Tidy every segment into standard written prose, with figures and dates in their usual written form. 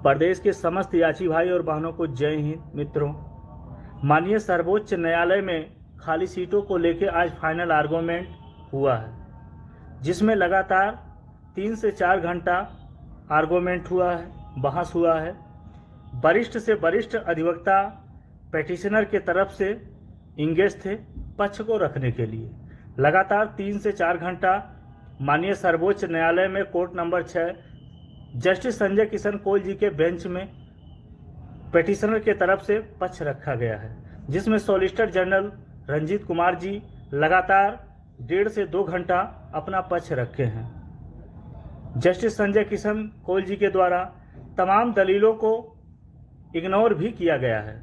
प्रदेश के समस्त याची भाई और बहनों को जय हिंद। मित्रों, माननीय सर्वोच्च न्यायालय में खाली सीटों को लेकर आज फाइनल आर्गूमेंट हुआ है, जिसमें लगातार 3 से 4 घंटा आर्गूमेंट हुआ है, बहस हुआ है। वरिष्ठ से वरिष्ठ अधिवक्ता पेटिशनर के तरफ से इंगेज थे पक्ष को रखने के लिए। लगातार 3 से 4 घंटा माननीय सर्वोच्च न्यायालय में court number 6 justice Sanjay Kishan Kaul ji के बेंच में पेटिशनर के तरफ से पक्ष रखा गया है, जिसमें सॉलिसिटर जनरल रंजीत कुमार जी लगातार 1.5 से 2 घंटा अपना पक्ष रखे हैं। जस्टिस संजय किशन कौल जी के द्वारा तमाम दलीलों को इग्नोर भी किया गया है।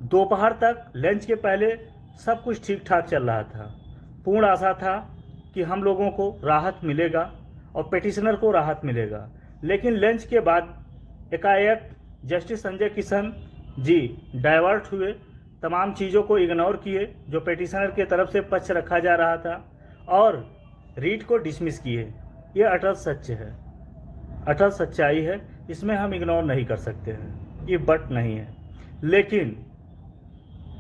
दोपहर तक लंच के पहले सब कुछ ठीक ठाक चल रहा था। पूर्ण आशा था कि हम लोगों को राहत मिलेगा और पेटिशनर को राहत मिलेगा, लेकिन लंच के बाद एकाएक जस्टिस संजय किशन जी डाइवर्ट हुए, तमाम चीज़ों को इग्नोर किए जो पेटिशनर के तरफ से पक्ष रखा जा रहा था, और रीट को डिसमिस किए। ये अटल सत्य है, अटल सच्चाई है, इसमें हम इग्नोर नहीं कर सकते हैं, ये बट नहीं है। लेकिन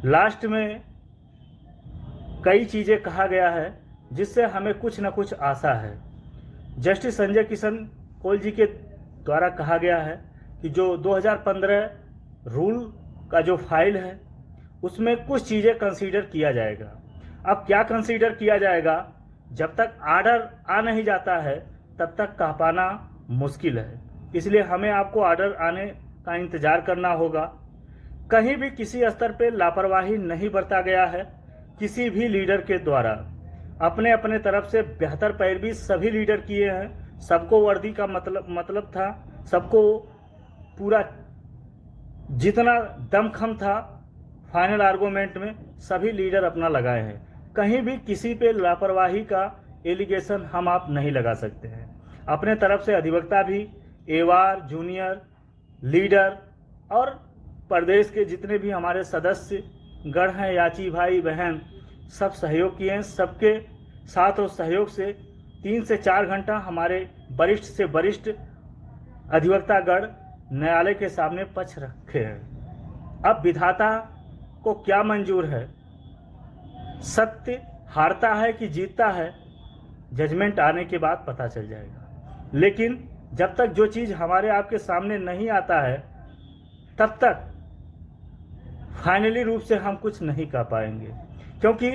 लास्ट में कई चीज़ें कहा गया है जिससे हमें कुछ न कुछ आशा है। जस्टिस संजय किशन कौल जी के द्वारा कहा गया है कि जो 2015 रूल का जो फाइल है उसमें कुछ चीज़ें कंसीडर किया जाएगा। अब क्या कंसीडर किया जाएगा, जब तक आर्डर आ नहीं जाता है तब तक कह पाना मुश्किल है। इसलिए हमें आपको आर्डर आने का इंतज़ार करना होगा। कहीं भी किसी स्तर पर लापरवाही नहीं बरता गया है किसी भी लीडर के द्वारा। अपने अपने तरफ से बेहतर पैरवी सभी लीडर किए हैं। सबको वर्दी का मतलब था, सबको पूरा जितना दमखम था फाइनल आर्गूमेंट में सभी लीडर अपना लगाए हैं। कहीं भी किसी पे लापरवाही का एलिगेशन हम आप नहीं लगा सकते हैं। अपने तरफ से अधिवक्ता भी, एवार, जूनियर, लीडर और प्रदेश के जितने भी हमारे सदस्य गण हैं, याची भाई बहन, सब सहयोग किए हैं। सबके साथ और सहयोग से 3 से 4 घंटा हमारे वरिष्ठ से वरिष्ठ अधिवक्तागण न्यायालय के सामने पक्ष रखे हैं। अब विधाता को क्या मंजूर है, सत्य हारता है कि जीतता है, जजमेंट आने के बाद पता चल जाएगा। लेकिन जब तक जो चीज़ हमारे आपके सामने नहीं आता है तब तक फाइनली रूप से हम कुछ नहीं कह पाएंगे, क्योंकि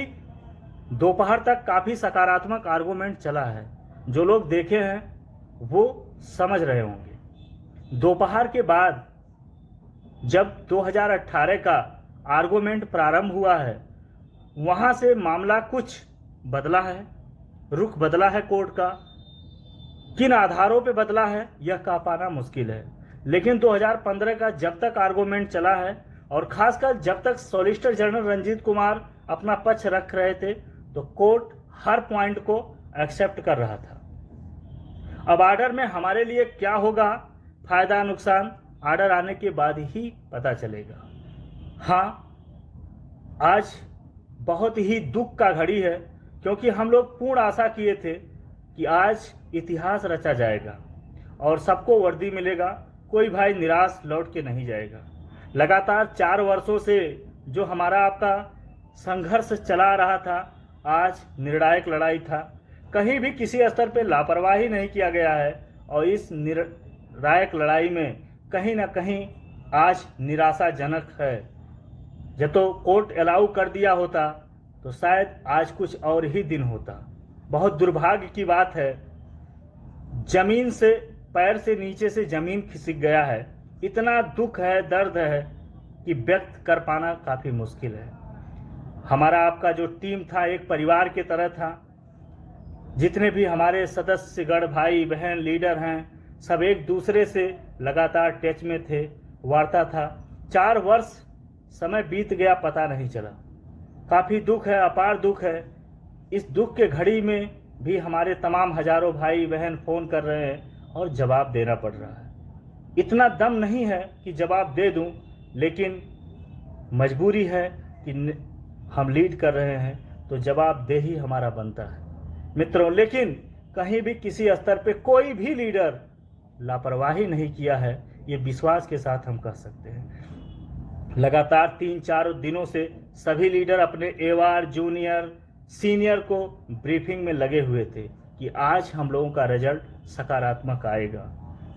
दोपहर तक काफ़ी सकारात्मक आर्गूमेंट चला है। जो लोग देखे हैं वो समझ रहे होंगे। दोपहर के बाद जब 2018 का आर्गूमेंट प्रारंभ हुआ है, वहाँ से मामला कुछ बदला है, रुख बदला है कोर्ट का। किन आधारों पे बदला है यह कह पाना मुश्किल है। लेकिन 2015 का जब तक आर्गूमेंट चला है, और खासकर जब तक सॉलिसिटर जनरल रंजीत कुमार अपना पक्ष रख रहे थे, तो कोर्ट हर पॉइंट को एक्सेप्ट कर रहा था। अब आर्डर में हमारे लिए क्या होगा, फायदा नुकसान आर्डर आने के बाद ही पता चलेगा। हाँ, आज बहुत ही दुख का घड़ी है, क्योंकि हम लोग पूर्ण आशा किए थे कि आज इतिहास रचा जाएगा और सबको वर्दी मिलेगा, कोई भाई निराश लौट के नहीं जाएगा। लगातार 4 वर्षों से जो हमारा आपका संघर्ष चला रहा था, आज निर्णायक लड़ाई था। कहीं भी किसी स्तर पर लापरवाही नहीं किया गया है, और इस निर्णायक लड़ाई में कहीं ना कहीं आज निराशाजनक है। जब तो कोर्ट अलाउ कर दिया होता तो शायद आज कुछ और ही दिन होता। बहुत दुर्भाग्य की बात है, जमीन से, पैर से नीचे से जमीन खिसक गया है। इतना दुख है, दर्द है कि व्यक्त कर पाना काफ़ी मुश्किल है। हमारा आपका जो टीम था एक परिवार की तरह था। जितने भी हमारे सदस्यगण, भाई बहन, लीडर हैं, सब एक दूसरे से लगातार टच में थे, वार्ता था। 4 वर्ष समय बीत गया, पता नहीं चला। काफ़ी दुख है, अपार दुख है। इस दुख के घड़ी में भी हमारे तमाम हजारों भाई बहन फ़ोन कर रहे हैं और जवाब देना पड़ रहा है। इतना दम नहीं है कि जवाब दे दूं, लेकिन मजबूरी है कि हम लीड कर रहे हैं तो जवाब दे ही हमारा बनता है मित्रों। लेकिन कहीं भी किसी स्तर पे कोई भी लीडर लापरवाही नहीं किया है, ये विश्वास के साथ हम कह सकते हैं। लगातार 3-4 दिनों से सभी लीडर अपने एवार, जूनियर, सीनियर को ब्रीफिंग में लगे हुए थे कि आज हम लोगों का रिजल्ट सकारात्मक आएगा,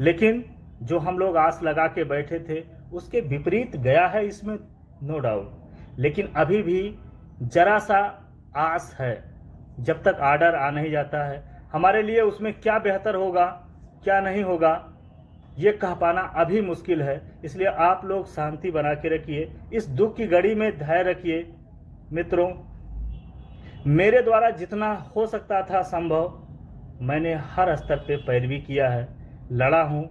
लेकिन जो हम लोग आस लगा के बैठे थे उसके विपरीत गया है, इसमें नो डाउट। लेकिन अभी भी जरा सा आस है। जब तक आर्डर आ नहीं जाता है हमारे लिए उसमें क्या बेहतर होगा क्या नहीं होगा ये कह पाना अभी मुश्किल है। इसलिए आप लोग शांति बना के रखिए, इस दुख की घड़ी में धैर्य रखिए। मित्रों, मेरे द्वारा जितना हो सकता था संभव मैंने हर स्तर पे पैरवी किया है, लड़ा हूँ।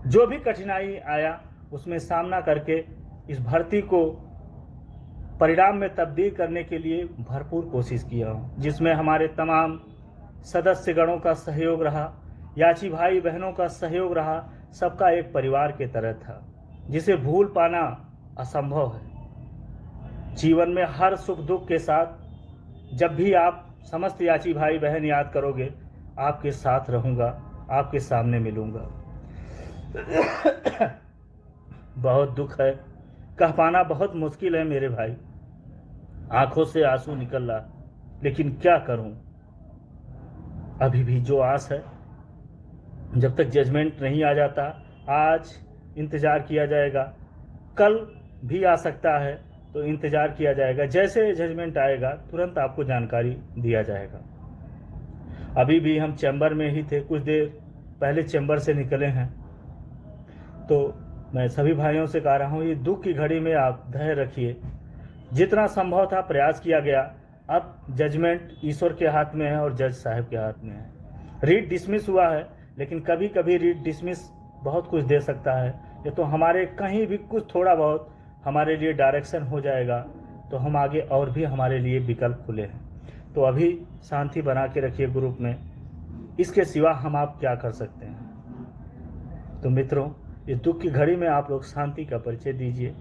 जो भी कठिनाई आया उसमें सामना करके इस भर्ती को परिणाम में तब्दील करने के लिए भरपूर कोशिश किया हूँ, जिसमें हमारे तमाम सदस्यगणों का सहयोग रहा, याची भाई बहनों का सहयोग रहा। सबका एक परिवार के तरह था, जिसे भूल पाना असंभव है। जीवन में हर सुख दुख के साथ जब भी आप समस्त याची भाई बहन याद करोगे, आपके साथ रहूँगा, आपके सामने मिलूँगा। बहुत दुख है, कह पाना बहुत मुश्किल है मेरे भाई, आंखों से आंसू निकल रहा, लेकिन क्या करूं। अभी भी जो आस है, जब तक जजमेंट नहीं आ जाता आज इंतज़ार किया जाएगा, कल भी आ सकता है तो इंतज़ार किया जाएगा। जैसे जजमेंट आएगा तुरंत आपको जानकारी दिया जाएगा। अभी भी हम चैम्बर में ही थे, कुछ देर पहले चैम्बर से निकले हैं। तो मैं सभी भाइयों से कह रहा हूँ, ये दुख की घड़ी में आप धैर्य रखिए। जितना संभव था प्रयास किया गया। अब जजमेंट ईश्वर के हाथ में है और जज साहब के हाथ में है। रीट डिसमिस हुआ है, लेकिन कभी कभी रीट डिसमिस बहुत कुछ दे सकता है। ये तो हमारे कहीं भी कुछ थोड़ा बहुत हमारे लिए डायरेक्शन हो जाएगा तो हम आगे और भी हमारे लिए विकल्प खुले हैं। तो अभी शांति बना के रखिए ग्रुप में, इसके सिवा हम आप क्या कर सकते हैं। तो मित्रों, इस दुख की घड़ी में आप लोग शांति का परिचय दीजिए।